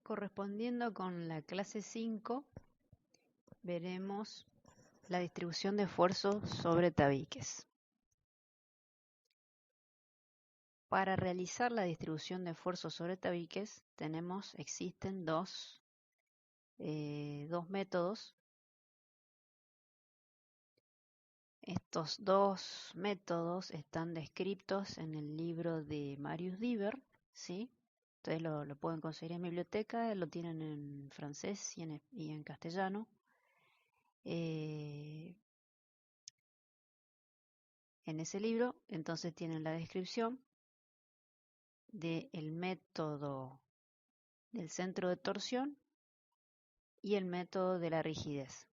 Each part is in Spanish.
Correspondiendo con la clase 5, veremos la distribución de esfuerzo sobre tabiques. Para realizar la distribución de esfuerzo sobre tabiques existen dos métodos. Estos dos métodos están descritos en el libro de Marius Diver, ¿sí? Ustedes lo pueden conseguir en biblioteca, lo tienen en francés y en castellano. En ese libro, entonces, tienen la descripción del método del centro de torsión y el método de la rigidez.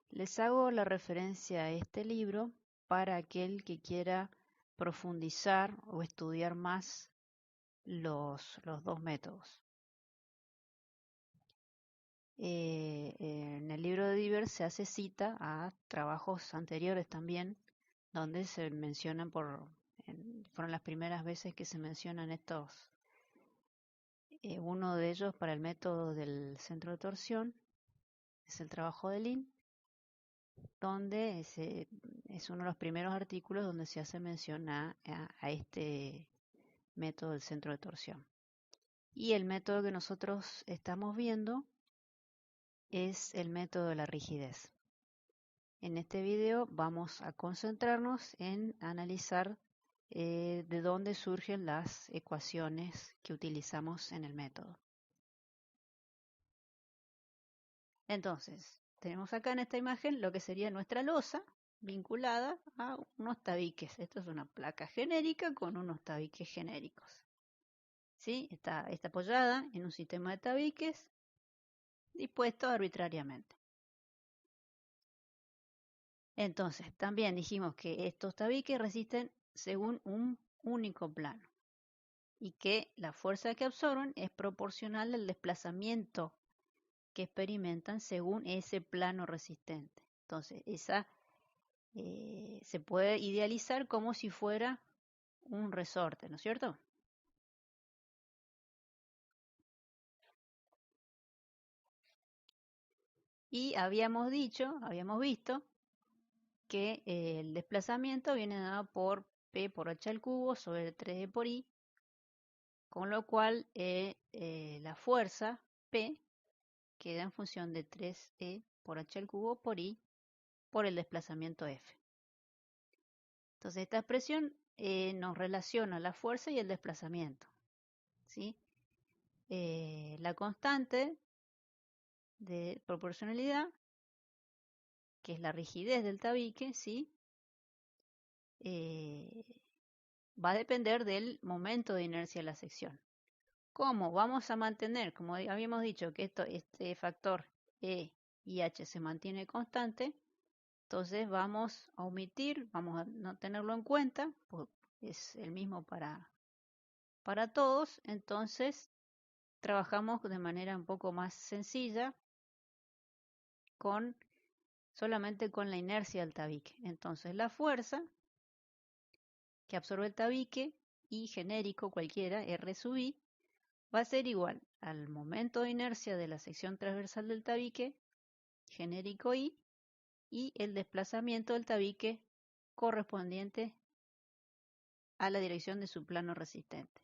Les hago la referencia a este libro para aquel que quiera profundizar o estudiar más los dos métodos. En el libro de Diver se hace cita a trabajos anteriores también, donde se mencionan fueron las primeras veces que se mencionan estos. Uno de ellos para el método del centro de torsión es el trabajo de Lin, donde es uno de los primeros artículos donde se hace mención a este método del centro de torsión. Y el método que nosotros estamos viendo es el método de la rigidez. En este video vamos a concentrarnos en analizar de dónde surgen las ecuaciones que utilizamos en el método. Entonces, tenemos acá en esta imagen lo que sería nuestra losa vinculada a unos tabiques. Esto es una placa genérica con unos tabiques genéricos. ¿Sí? Está apoyada en un sistema de tabiques dispuestos arbitrariamente. Entonces, también dijimos que estos tabiques resisten según un único plano y que la fuerza que absorben es proporcional al desplazamiento que experimentan según ese plano resistente. Entonces, se puede idealizar como si fuera un resorte, ¿no es cierto? Y habíamos visto que el desplazamiento viene dado por P por H al cubo sobre 3E por I, con lo cual la fuerza P queda en función de 3E por H al cubo por I por el desplazamiento F. Entonces esta expresión nos relaciona la fuerza y el desplazamiento, ¿sí? La constante de proporcionalidad, que es la rigidez del tabique, ¿sí? Va a depender del momento de inercia de la sección. ¿Cómo vamos a mantener? Como habíamos dicho que este factor E y H se mantiene constante, entonces vamos a omitir, vamos a no tenerlo en cuenta, pues es el mismo para todos, entonces trabajamos de manera un poco más sencilla solamente con la inercia del tabique. Entonces la fuerza que absorbe el tabique, I genérico cualquiera, R sub I, va a ser igual al momento de inercia de la sección transversal del tabique, genérico I, y el desplazamiento del tabique correspondiente a la dirección de su plano resistente.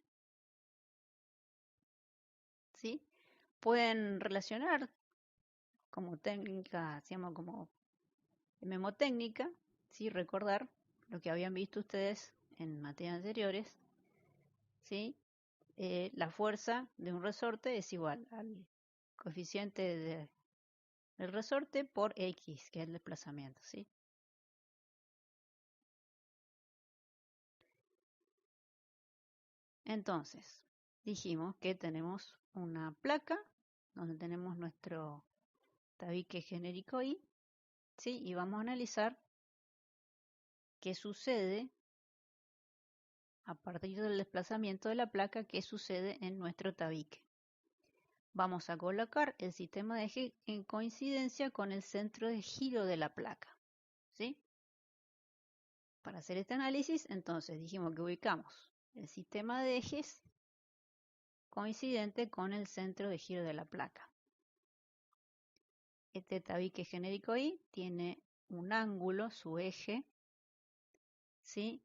¿Sí? Pueden relacionar como técnica, hacíamos como memotécnica, ¿sí? Recordar lo que habían visto ustedes en materias anteriores, ¿sí? La fuerza de un resorte es igual al coeficiente del resorte por X, que es el desplazamiento, ¿sí? Entonces, dijimos que tenemos una placa donde tenemos nuestro tabique genérico I, ¿sí? Y vamos a analizar qué sucede a partir del desplazamiento de la placa, qué sucede en nuestro tabique. Vamos a colocar el sistema de eje en coincidencia con el centro de giro de la placa, ¿sí? Para hacer este análisis, entonces dijimos que ubicamos el sistema de ejes coincidente con el centro de giro de la placa. Este tabique genérico I tiene un ángulo, su eje, ¿sí?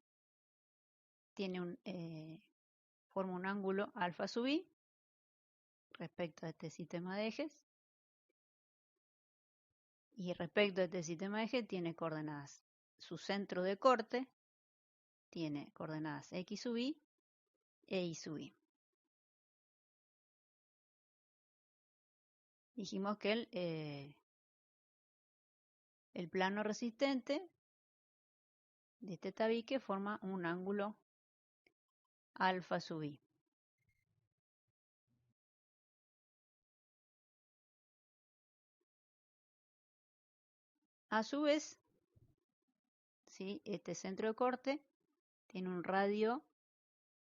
Forma un ángulo alfa sub I respecto a este sistema de ejes. Y respecto a este sistema de ejes tiene coordenadas. Su centro de corte tiene coordenadas X sub I e Y sub I. Dijimos que el plano resistente de este tabique forma un ángulo alfa sub I. A su vez, ¿sí? Este centro de corte tiene un radio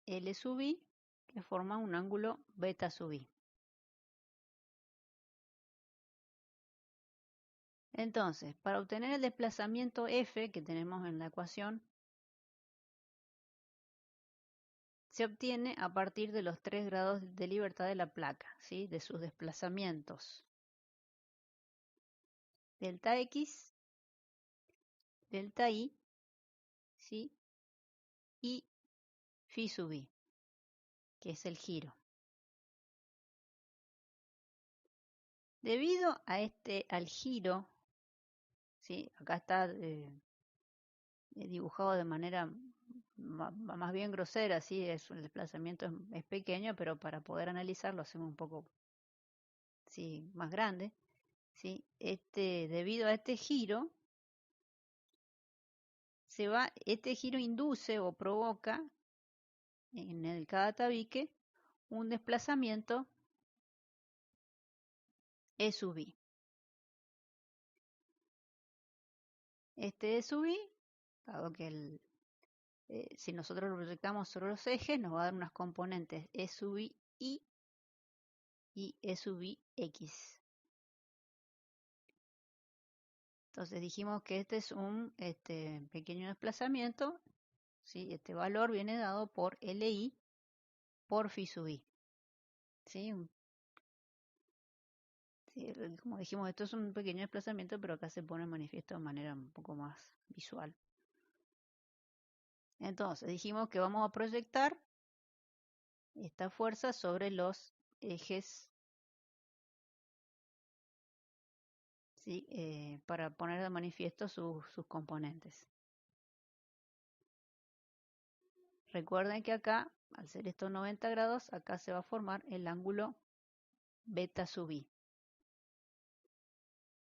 L sub I que forma un ángulo beta sub I. Entonces, para obtener el desplazamiento F que tenemos en la ecuación, se obtiene a partir de los 3 grados de libertad de la placa, ¿sí? De sus desplazamientos. Delta X, delta Y, ¿sí? Y phi sub I, que es el giro. Debido al giro, ¿sí? Acá está dibujado de manera más bien grosera, ¿sí? El desplazamiento es pequeño, pero para poder analizarlo hacemos un poco, ¿sí? Más grande, ¿sí? Debido a este giro, este giro induce o provoca en cada tabique un desplazamiento E sub I. Este E sub I, dado que si nosotros lo proyectamos sobre los ejes, nos va a dar unas componentes E sub I y E sub I X. Entonces dijimos que este es un pequeño desplazamiento, ¿sí? Este valor viene dado por LI por phi sub I. ¿Sí? Sí, como dijimos, esto es un pequeño desplazamiento, pero acá se pone en manifiesto de manera un poco más visual. Entonces dijimos que vamos a proyectar esta fuerza sobre los ejes, ¿sí? Para poner de manifiesto sus componentes. Recuerden que acá, al ser estos 90 grados, acá se va a formar el ángulo beta sub I.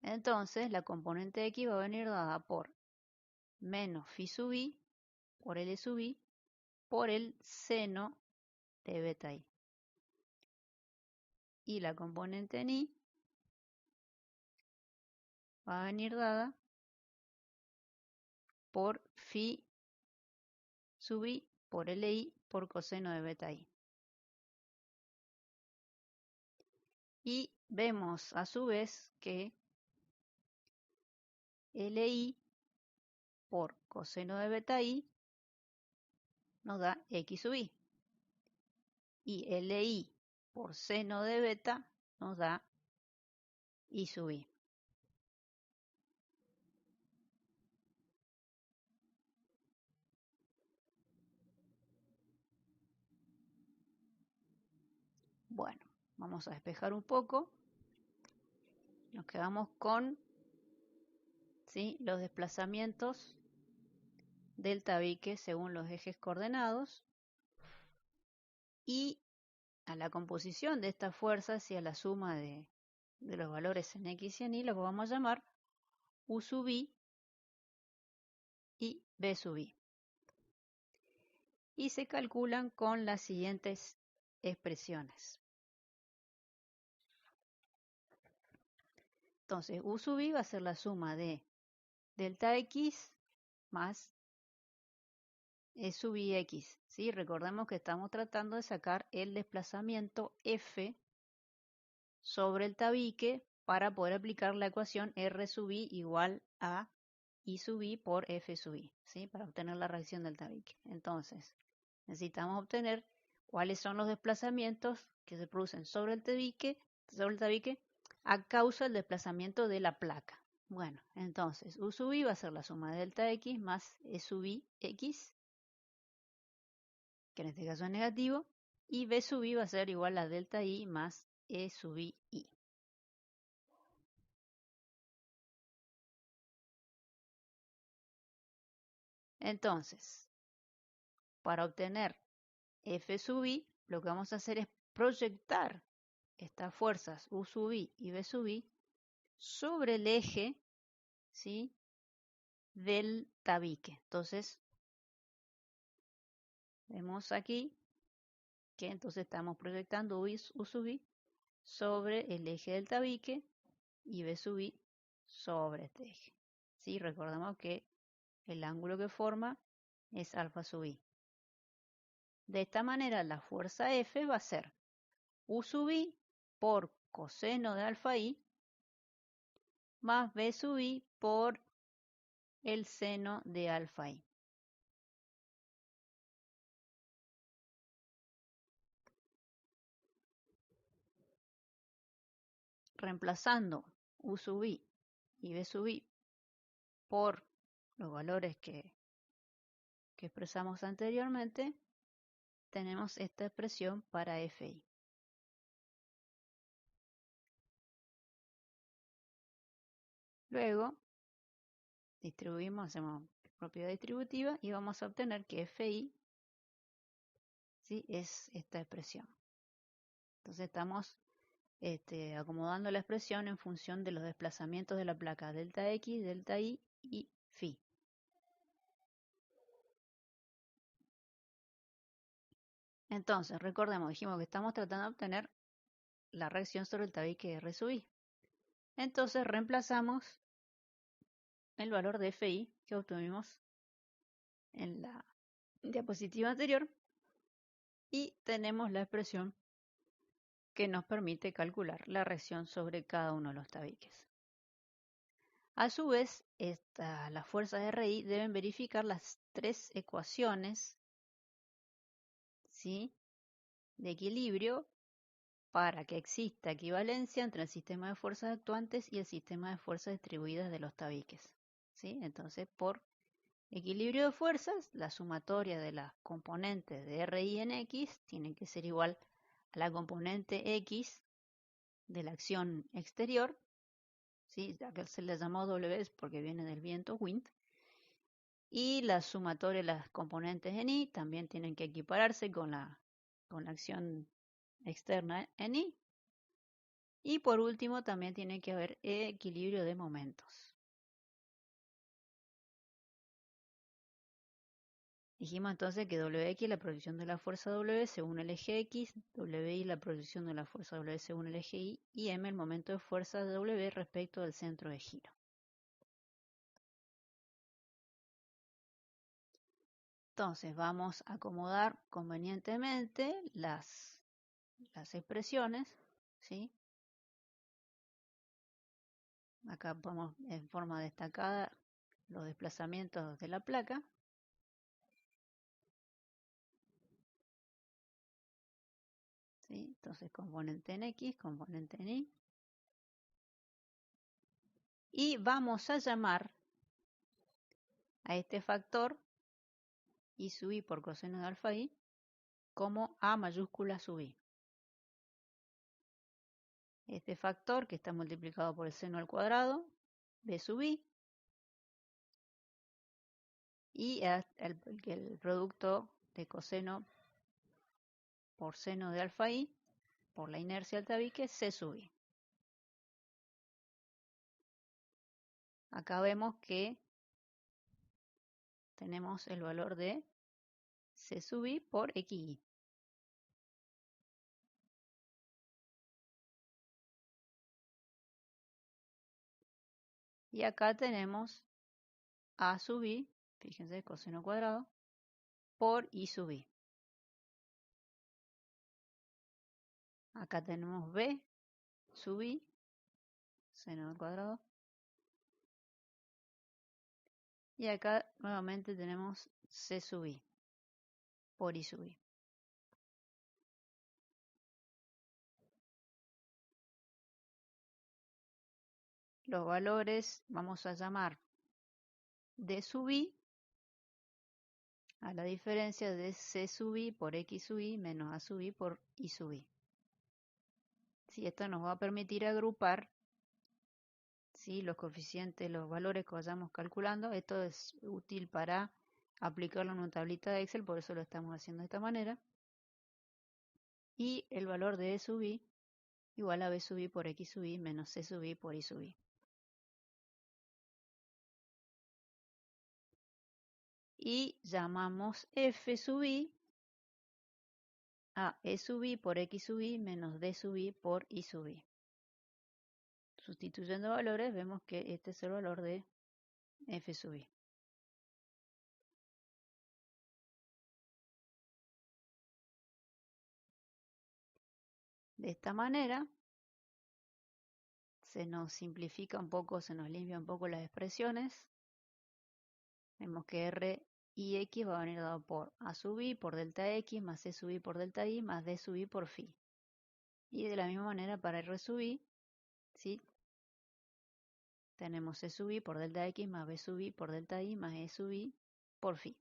Entonces, la componente X va a venir dada por menos phi sub I por L sub I por el seno de beta I. Y la componente en I va a venir dada por phi sub I por LI por coseno de beta I. Y vemos a su vez que LI por coseno de beta I nos da X sub I. Y LI por seno de beta nos da Y sub I. Bueno, vamos a despejar un poco. Nos quedamos con, ¿sí? Los desplazamientos del tabique según los ejes coordenados y a la composición de estas fuerzas y a la suma de los valores en X y en Y los vamos a llamar U sub I y B sub I. Y se calculan con las siguientes expresiones. Entonces, U sub I va a ser la suma de delta X más E sub I X. ¿Sí? Recordemos que estamos tratando de sacar el desplazamiento F sobre el tabique para poder aplicar la ecuación R sub I igual a I sub I por F sub I, ¿sí? Para obtener la reacción del tabique. Entonces, necesitamos obtener cuáles son los desplazamientos que se producen sobre el tabique a causa del desplazamiento de la placa. Bueno, entonces U sub i va a ser la suma de delta X más E sub i X, que en este caso es negativo, y B sub i va a ser igual a delta I más E sub i I. Entonces, para obtener F sub i, lo que vamos a hacer es proyectar estas fuerzas U sub i y B sub i sobre el eje, ¿sí?, del tabique. Entonces, vemos aquí que entonces estamos proyectando U sub i sobre el eje del tabique y B sub i sobre este eje. ¿Sí? Recordamos que el ángulo que forma es alfa sub i. De esta manera, la fuerza F va a ser U sub i por coseno de alfa i más B sub i por el seno de alfa i. Reemplazando U sub i y B sub i por los valores que expresamos anteriormente, tenemos esta expresión para Fi. Luego, distribuimos, hacemos propiedad distributiva y vamos a obtener que Fi, ¿sí?, es esta expresión. Entonces estamos acomodando la expresión en función de los desplazamientos de la placa delta X, delta Y y Phi. Entonces, recordemos, dijimos que estamos tratando de obtener la reacción sobre el tabique R sub I. Entonces reemplazamos el valor de Fi que obtuvimos en la diapositiva anterior y tenemos la expresión que nos permite calcular la reacción sobre cada uno de los tabiques. A su vez, las fuerzas RI deben verificar las tres ecuaciones, ¿sí?, de equilibrio para que exista equivalencia entre el sistema de fuerzas actuantes y el sistema de fuerzas distribuidas de los tabiques, ¿sí? Entonces, por equilibrio de fuerzas, la sumatoria de las componentes de RI en X tiene que ser igual a la componente X de la acción exterior, ¿sí?, ya que se le llamó W porque viene del viento, wind, y la sumatoria de las componentes en I también tienen que equipararse con la acción externa en I. Y por último también tiene que haber equilibrio de momentos. Dijimos entonces que Wx es la proyección de la fuerza W según el eje X, Wi la proyección de la fuerza W según el eje Y y m el momento de fuerza de W respecto del centro de giro. Entonces vamos a acomodar convenientemente las expresiones, ¿sí? Acá ponemos en forma destacada los desplazamientos de la placa. ¿Sí? Entonces componente en X, componente en Y. Y vamos a llamar a este factor I sub i por coseno de alfa i como A mayúscula sub i. Este factor que está multiplicado por el seno al cuadrado, B sub i, y el producto de coseno por seno de alfa i por la inercia del tabique, C sub i. Acá vemos que tenemos el valor de C sub i por xi. Y acá tenemos A sub i, fíjense, coseno cuadrado, por I sub i. Acá tenemos B sub i, seno al cuadrado. Y acá nuevamente tenemos C sub i por I sub i. los valores vamos a llamar D sub I a la diferencia de C sub I por X sub I menos A sub I por Y sub I. Sí, esto nos va a permitir agrupar, ¿sí?, los coeficientes, los valores que vayamos calculando. Esto es útil para aplicarlo en una tablita de Excel, por eso lo estamos haciendo de esta manera. Y el valor de E sub I igual a B sub I por X sub I menos C sub I por Y sub I. Y llamamos F sub I a E sub I por X sub I menos D sub I por Y sub I. Sustituyendo valores, vemos que este es el valor de F sub I. De esta manera, se nos simplifica un poco, se nos limpia un poco las expresiones. Vemos que R y X va a venir dado por A sub I por delta X más C sub I por delta Y más D sub I por phi. Y de la misma manera para R sub I, ¿sí?, tenemos C sub I por delta X más B sub I por delta Y más E sub I por phi.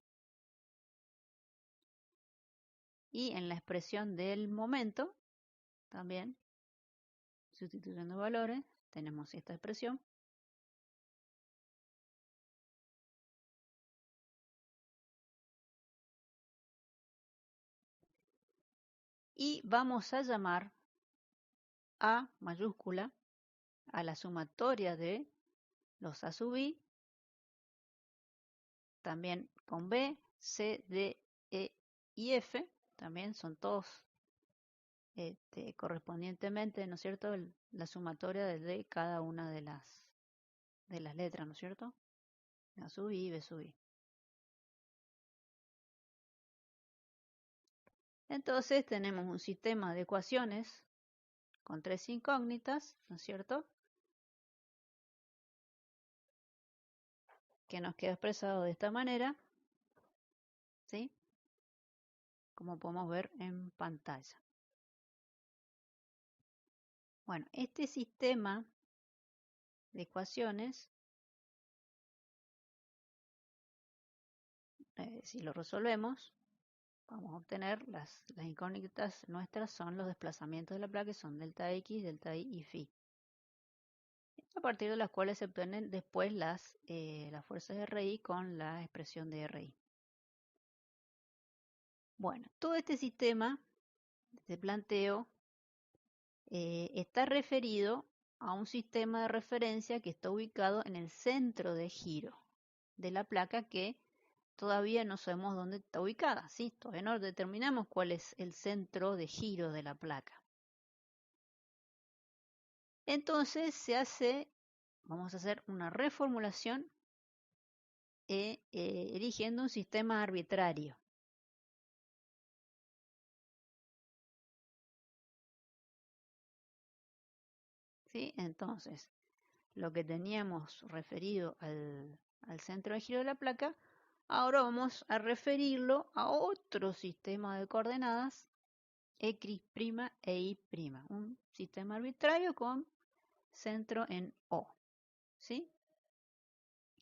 Y en la expresión del momento, también, sustituyendo valores, tenemos esta expresión. Y vamos a llamar A mayúscula a la sumatoria de los A sub I, también con B, C, D, E y F, también son todos correspondientemente, ¿no es cierto?, la sumatoria de cada una de las letras, ¿no es cierto? A sub I y B sub I. Entonces tenemos un sistema de ecuaciones con tres incógnitas, ¿no es cierto?, que nos queda expresado de esta manera, ¿sí?, como podemos ver en pantalla. Bueno, este sistema de ecuaciones, si lo resolvemos, vamos a obtener las incógnitas nuestras son los desplazamientos de la placa, que son delta X, delta Y y phi, a partir de las cuales se obtienen después las fuerzas de RI con la expresión de RI. Bueno, todo este sistema de planteo está referido a un sistema de referencia que está ubicado en el centro de giro de la placa, que todavía no sabemos dónde está ubicada, ¿sí? Todavía no determinamos cuál es el centro de giro de la placa. Entonces vamos a hacer una reformulación eligiendo un sistema arbitrario. ¿Sí? Entonces, lo que teníamos referido al centro de giro de la placa, ahora vamos a referirlo a otro sistema de coordenadas, X' e Y', un sistema arbitrario con centro en O, ¿sí?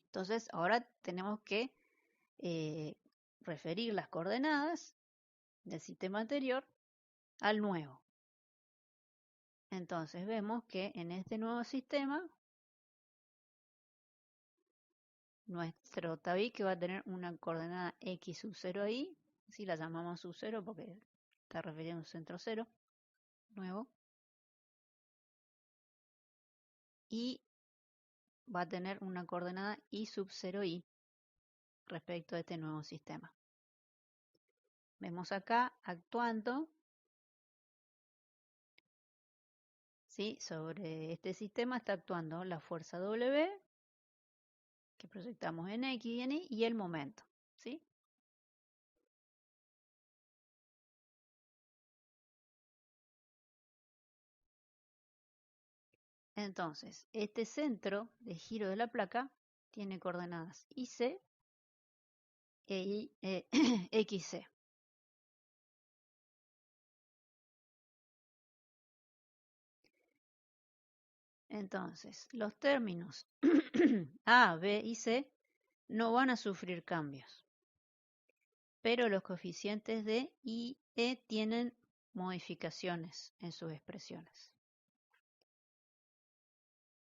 Entonces, ahora tenemos que referir las coordenadas del sistema anterior al nuevo. Entonces, vemos que en este nuevo sistema, nuestro tabique va a tener una coordenada X sub 0 ahí, si la llamamos sub 0 porque está refiriendo a un centro 0, nuevo. Y va a tener una coordenada Y sub 0i respecto a este nuevo sistema. Vemos acá actuando, ¿sí?, sobre este sistema está actuando la fuerza W, que proyectamos en X y en Y, y el momento, ¿sí? Entonces, este centro de giro de la placa tiene coordenadas IC e XC. Entonces, los términos A, B y C no van a sufrir cambios, pero los coeficientes D y E tienen modificaciones en sus expresiones.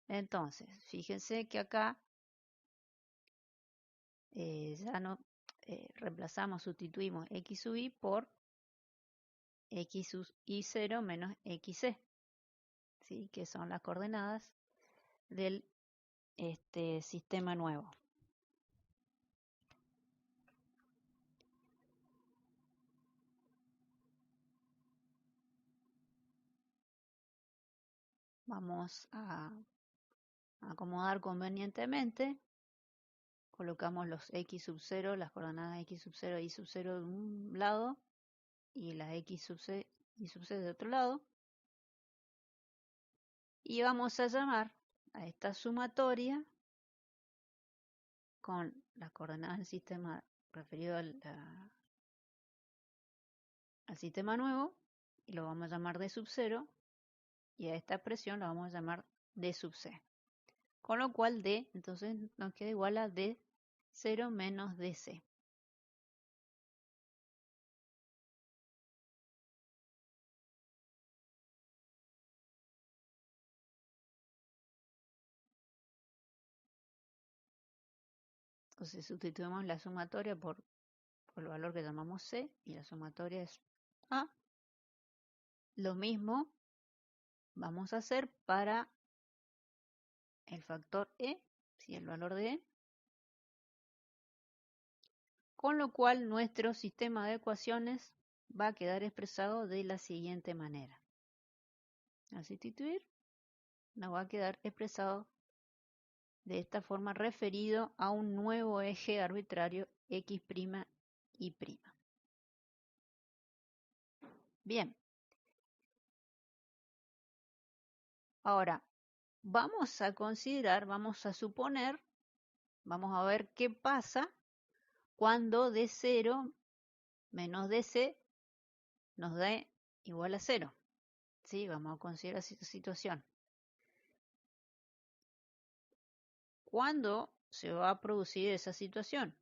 Entonces, fíjense que acá ya no reemplazamos, sustituimos x sub i por x sub i0 menos xc, ¿sí? Que son las coordenadas del sistema nuevo. Vamos a acomodar convenientemente. Colocamos los x sub 0, las coordenadas x sub 0 y sub 0 de un lado y las x sub c y sub c de otro lado. Y vamos a llamar a esta sumatoria con las coordenadas del sistema referido al sistema nuevo, y lo vamos a llamar d sub 0, y a esta expresión la vamos a llamar d sub c. Con lo cual d entonces nos queda igual a d0 menos dc. Entonces sustituimos la sumatoria por el valor que llamamos c, y la sumatoria es a. Lo mismo vamos a hacer para el factor e, ¿sí? El valor de e. Con lo cual nuestro sistema de ecuaciones va a quedar expresado de la siguiente manera. Al sustituir, nos va a quedar expresado de esta forma, referido a un nuevo eje arbitrario x', y'. Bien. Ahora, vamos a considerar, vamos a suponer, vamos a ver qué pasa cuando d0 menos dc nos dé igual a 0. ¿Sí? Vamos a considerar esta situación. ¿Cuándo se va a producir esa situación?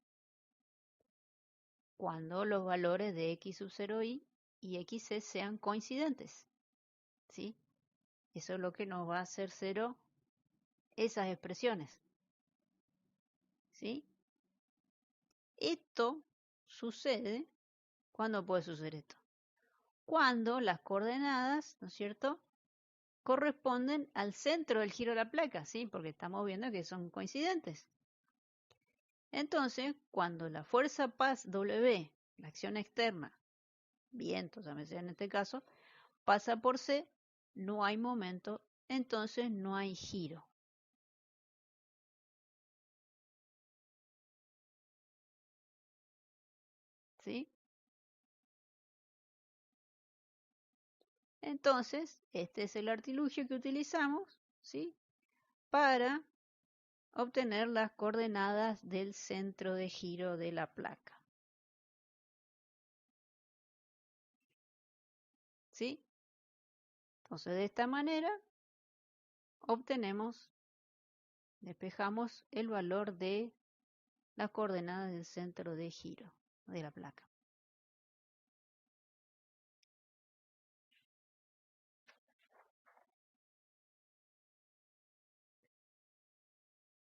Cuando los valores de x sub 0i y xc sean coincidentes. ¿Sí? Eso es lo que nos va a hacer 0 esas expresiones. ¿Sí? Esto sucede, ¿cuándo puede suceder esto? Cuando las coordenadas, ¿no es cierto?, corresponden al centro del giro de la placa, ¿sí? Porque estamos viendo que son coincidentes. Entonces, cuando la fuerza paz W, la acción externa, viento, llámese en este caso, pasa por C, no hay momento, entonces no hay giro. ¿Sí? Entonces, este es el artilugio que utilizamos, ¿sí?, para obtener las coordenadas del centro de giro de la placa. ¿Sí? Entonces, de esta manera obtenemos, despejamos el valor de las coordenadas del centro de giro de la placa.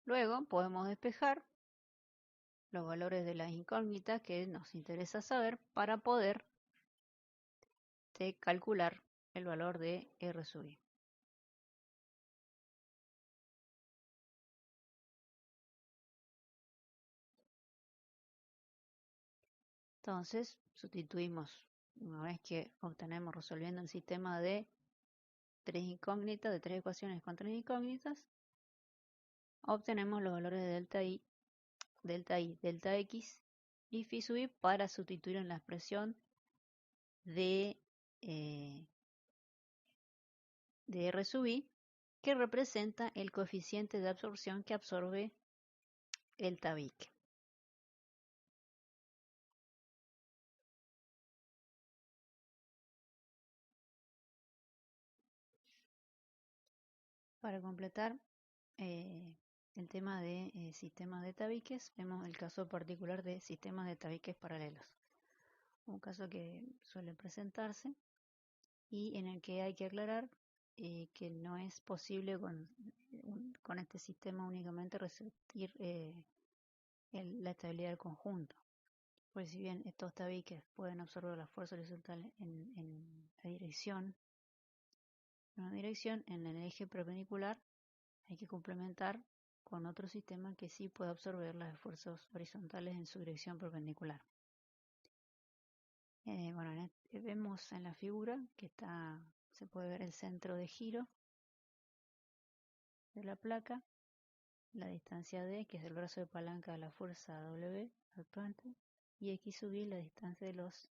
Luego podemos despejar los valores de las incógnitas que nos interesa saber para poder calcular el valor de R sub i. Entonces, sustituimos, una vez que obtenemos resolviendo el sistema de tres incógnitas, de tres ecuaciones con tres incógnitas, obtenemos los valores de delta i, delta x y phi sub i para sustituir en la expresión de R sub i, que representa el coeficiente de absorción que absorbe el tabique. Para completar el tema de sistemas de tabiques, vemos el caso particular de sistemas de tabiques paralelos. Un caso que suele presentarse y en el que hay que aclarar que no es posible con este sistema únicamente resistir la estabilidad del conjunto. Pues si bien estos tabiques pueden absorber la fuerza horizontal en la dirección, en el eje perpendicular, hay que complementar con otro sistema que sí puede absorber las fuerzas horizontales en su dirección perpendicular. Bueno, vemos en la figura que se puede ver el centro de giro de la placa, la distancia D, que es el brazo de palanca de la fuerza W actuante, y X sub I, la distancia de los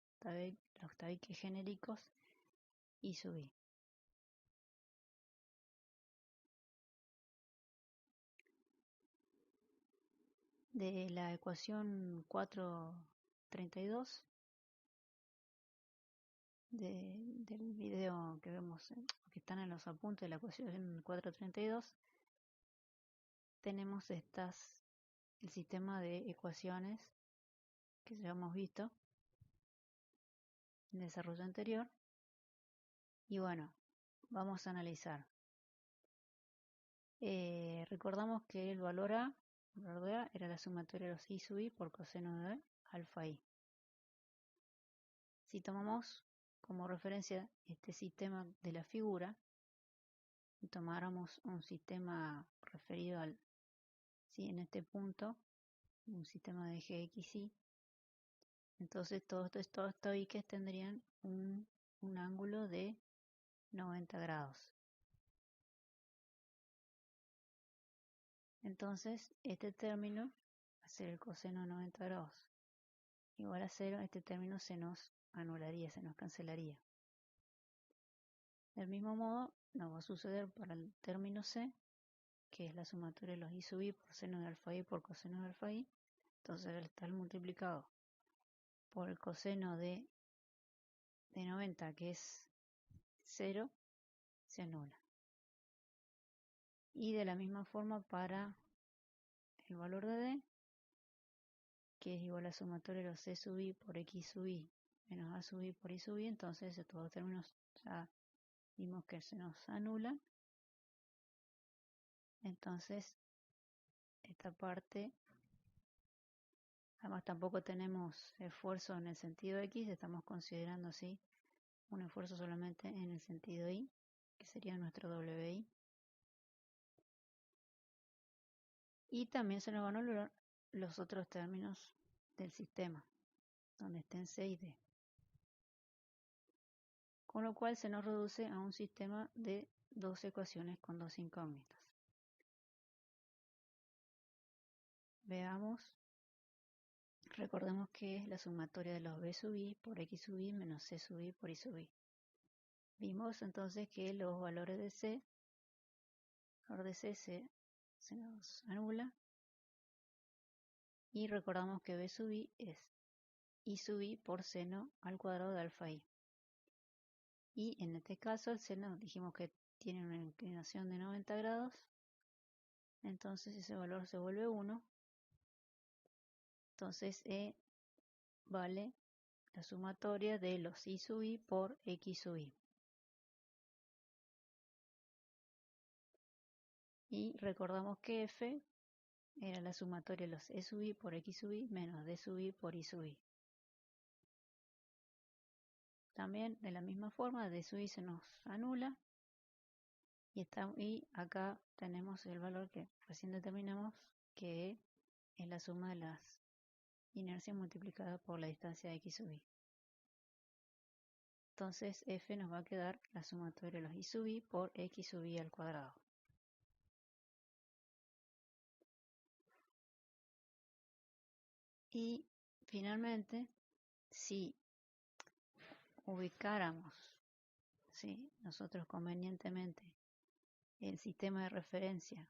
tabiques genéricos I sub I. De la ecuación 432 del video que vemos, que están en los apuntes de la ecuación 432, tenemos el sistema de ecuaciones que ya hemos visto en el desarrollo anterior. Y bueno, vamos a analizar. Recordamos que el valor A era la sumatoria de los I sub I por coseno de alfa I. Si tomamos como referencia este sistema de la figura y tomáramos un sistema referido en este punto, un sistema de eje XY, entonces todos estos tabiques tendrían un ángulo de 90 grados. Entonces este término va a ser el coseno de 90 grados igual a 0. Este término se nos anularía, se nos cancelaría. Del mismo modo nos va a suceder para el término C, que es la sumatoria de los I sub I por seno de alfa I por coseno de alfa I. Entonces al estar multiplicado por el coseno de 90, que es 0, se anula. Y de la misma forma para el valor de D, que es igual a la sumatoria de los C sub I por X sub I menos A sub I por I sub I. Entonces estos dos términos ya vimos que se nos anulan. Entonces esta parte, además tampoco tenemos esfuerzo en el sentido X, estamos considerando así un esfuerzo solamente en el sentido Y, que sería nuestro WI. Y también se nos van a anular los otros términos del sistema, donde estén C y D. Con lo cual se nos reduce a un sistema de dos ecuaciones con dos incógnitas. Veamos, recordemos que es la sumatoria de los B sub I por X sub I menos C sub I por I sub I. Vimos entonces que los valores de C, el valor de C se nos anula. Y recordamos que B sub I es I sub I por seno al cuadrado de alfa I. Y en este caso el seno dijimos que tiene una inclinación de 90 grados. Entonces ese valor se vuelve 1. Entonces E vale la sumatoria de los I sub I por X sub I. Y recordamos que F era la sumatoria de los E sub I por X sub I menos D sub I por I sub I. También de la misma forma D sub I se nos anula. Y acá tenemos el valor que recién determinamos, que es la suma de las inercias multiplicada por la distancia de X sub I. Entonces F nos va a quedar la sumatoria de los I sub I por X sub I al cuadrado. Y finalmente, si ubicáramos nosotros convenientemente el sistema de referencia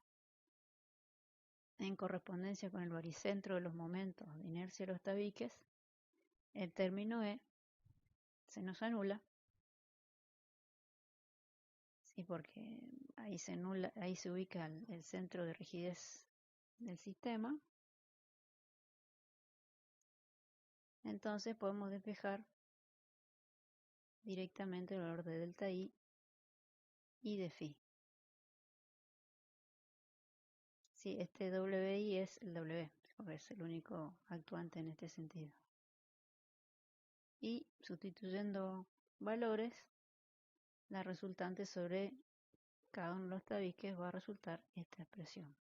en correspondencia con el baricentro de los momentos de inercia de los tabiques, el término E se nos anula. y porque ahí se ubica el centro de rigidez del sistema. Entonces podemos despejar directamente el valor de delta I y de phi. Sí, este WI es el W, porque es el único actuante en este sentido. Y sustituyendo valores, la resultante sobre cada uno de los tabiques va a resultar esta expresión.